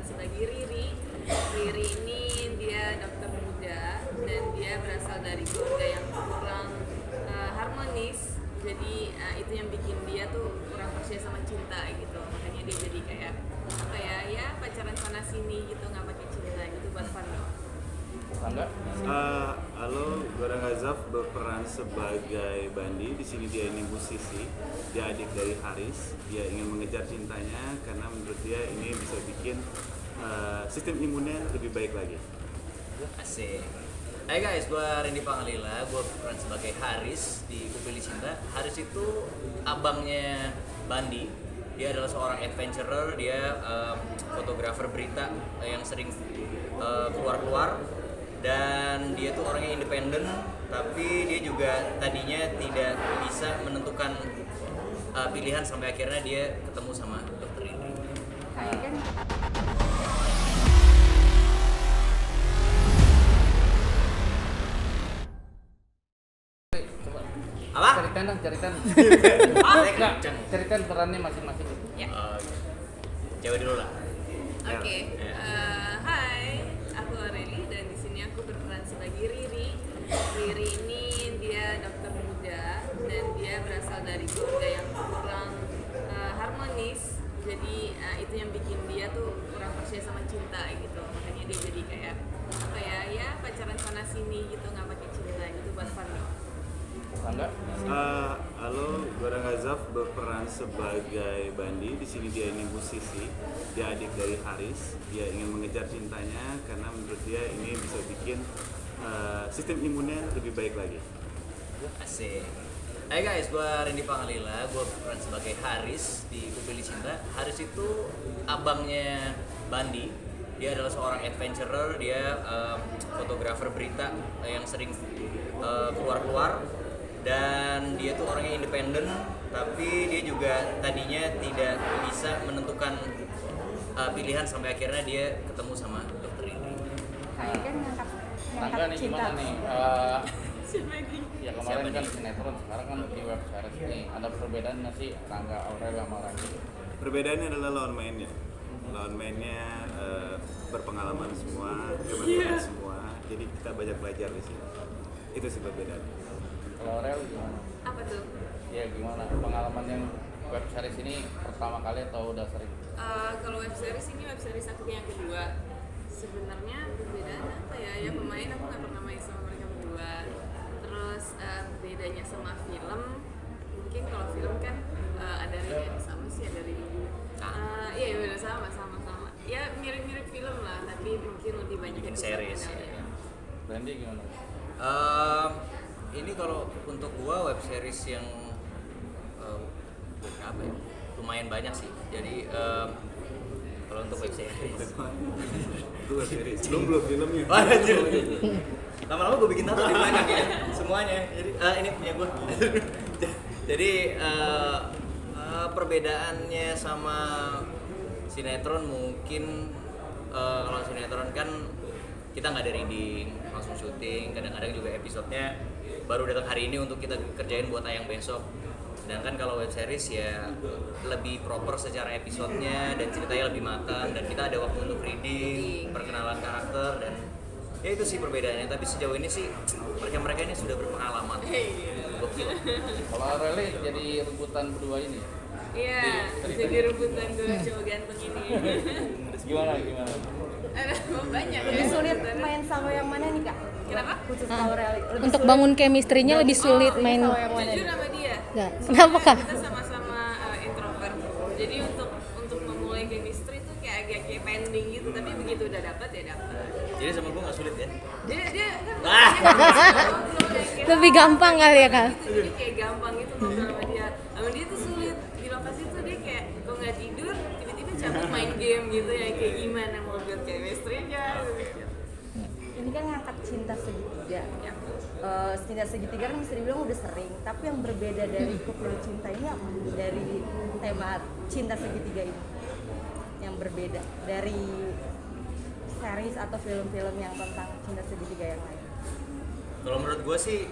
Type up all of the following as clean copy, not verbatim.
sebagai Riri. Riri ini dia dokter muda dan dia berasal dari keluarga yang kurang harmonis. Jadi itu yang bikin dia tuh kurang percaya sama cinta gitu. Makanya dia jadi kayak apa ya pacaran sana sini gitu, nggak pakai cinta gitu, buat fun doang. Enggak? Halo, gue Rangazaf berperan sebagai Bandi. Di sini dia ini musisi, dia adik dari Haris. Dia ingin mengejar cintanya karena menurut dia ini bisa bikin sistem imunnya lebih baik lagi. Asik. Hai guys, gue Randy Pangalila, gue berperan sebagai Haris di Kupilih Cinta. Haris itu abangnya Bandi. Dia adalah seorang adventurer, dia fotografer berita yang sering keluar-keluar. Dan dia tuh orangnya independen, tapi dia juga tadinya tidak bisa menentukan pilihan sampai akhirnya dia ketemu sama dokter ini. Apa? Ceritain. Ceritain perannya masing-masing. Ya. Cewek dulu lah. Oke. Hai, aku Aureli dan di sini aku berperan sebagai Riri. Riri ini dia dokter muda dan dia berasal dari keluarga yang kurang harmonis. Jadi itu yang bikin dia tuh kurang percaya sama cinta gitu. Makanya dia jadi kayak apa ya pacaran sana sini gitu, nggak pakai cinta gitu, buat fun doang. Enggak? Halo, gue Rangazaf berperan sebagai Bandi. Di sini dia ini musisi, dia adik dari Haris. Dia ingin mengejar cintanya karena menurut dia ini bisa bikin sistem imunnya lebih baik lagi. Asik. Hai guys, gue Randy Pangalila, gue berperan sebagai Haris di Kupilih Cinta. Haris itu abangnya Bandi. Dia adalah seorang adventurer, dia fotografer berita yang sering keluar-keluar. Dan dia tuh orangnya independen, tapi dia juga tadinya tidak bisa menentukan pilihan sampai akhirnya dia ketemu sama dokter ini. Rangga nih gimana nih? Ya kemarin Siapa kan nih? sinetron, sekarang kan di web series nih. Ada perbedaan nggak sih Rangga Aurel sama Rangga? Perbedaannya adalah lawan mainnya. Lawan mainnya berpengalaman semua, kebetulan semua. Jadi kita banyak belajar di sini. Itu sih perbedaannya. Kalau Aurel gimana? Apa tuh? Ya gimana? Pengalaman yang web series ini pertama kali atau udah sering? Kalau web series ini web series aku yang kedua. Sebenarnya perbedaan apa ya? Ya pemain aku nggak pernah main sama mereka berdua. Terus bedanya sama film, mungkin kalau film kan ada Rini sama sih ada Rini. Iya benar sama. Ya mirip-mirip film lah, tapi mungkin lebih banyak Bikin episode series finalnya. ya. Randy gimana? Ini kalau untuk gua web series yang apa ya? Lumayan banyak sih. Jadi kalau untuk web series. Itu web series. Belum filmnya. Wah, anjir. Lama-lama gue bikin tato di belakang ya, semuanya. Jadi ini punya gue. Jadi perbedaannya sama sinetron mungkin kalau sinetron kan kita nggak ada reading, langsung syuting. Kadang-kadang juga episodenya baru datang hari ini untuk kita kerjain buat tayang besok. Sedangkan kalau web series ya lebih proper secara episodenya dan ceritanya lebih matang dan kita ada waktu untuk reading, perkenalan karakter dan ya itu sih perbedaannya. Tapi sejauh ini sih mereka ini sudah berpengalaman. Gokil. Kalau Aurel jadi rebutan berdua ini? Iya, jadi rebutan dua cowok ganteng ini. Gimana? Banyak. Lebih sulit main sama yang mana nih kak? Kenapa? Khusus Aurel. Untuk bangun chemistry-nya lebih sulit Ini main. sama yang mana Jujur nih? sama dia. Nggak. Kenapa kak? Kita sama-sama introvert. Jadi untuk memulai chemistry tuh kayak pending gitu. Tapi begitu udah dapat ya dapat. Jadi sama gue nggak sulit ya? Dia Ah. Lebih gampang kali ya kak? Gitu, jadi kayak gampang gitu ngobrol sama dia. Sama dia tuh sulit di lokasi tuh dia kayak kalau nggak tidur tiba-tiba cabut main game gitu ya kayak gimana mau build chemistry-nya. Ini kan ngangkat cinta segitiga. Ya. Cinta segitiga kan bisa dibilang udah sering. Tapi yang berbeda dari Kupilih Cinta ini apa? Dari tema cinta segitiga ini yang berbeda dari series atau film-film yang tentang cinta segitiga yang lain. Kalau menurut gue sih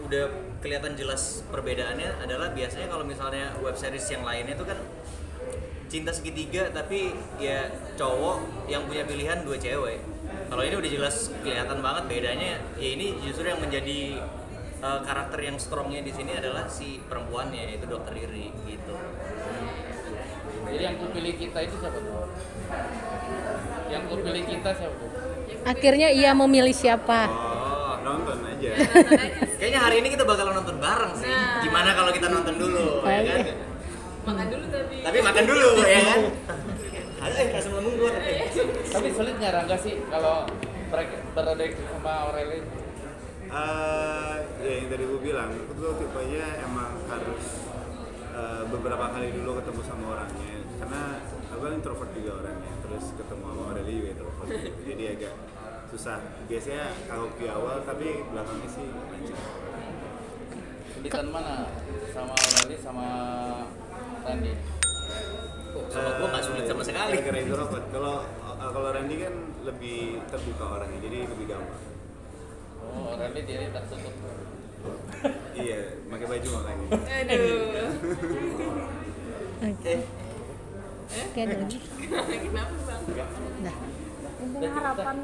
udah kelihatan jelas perbedaannya adalah biasanya kalau misalnya web series yang lainnya itu kan cinta segitiga tapi ya cowok yang punya pilihan 2 cewek. Kalau ini udah jelas kelihatan banget bedanya. Ya ini justru yang menjadi karakter yang strongnya di sini adalah si perempuannya, yaitu Dokter Riri gitu. Jadi yang kupilih kita itu siapa tuh? Yang kupilih kita siapa tuh? Akhirnya ia memilih siapa? Oh, Nonton aja. kayaknya hari ini kita bakal nonton bareng sih. Nah. Gimana kalau kita nonton dulu, ya kan? Makan dulu Tapi makan dulu, ya kan? Kasih lambung keluar. Tapi sulit nggak Rangga sih kalau berodek sama Aureli? Ya yang tadi gue bilang, aku tuh tipenya emang harus beberapa kali dulu ketemu sama orangnya, karena aku kan introvert juga orangnya, terus ketemu sama Aureli juga introvert, jadi agak susah. Biasanya kagok di awal, tapi belakangnya sih lancar. Sulitan mana? Sama Aureli sama Randy? Sama gua nggak sulit sama sekali. Gara-gara introvert. Kalau Randy kan lebih terbuka orangnya, jadi lebih gampang. Oh, Aureli jadi tertutup. Iya, pakai baju makanya. Aduh. Oke, ada lagi. Kenapa bang? Dah. Intinya harapan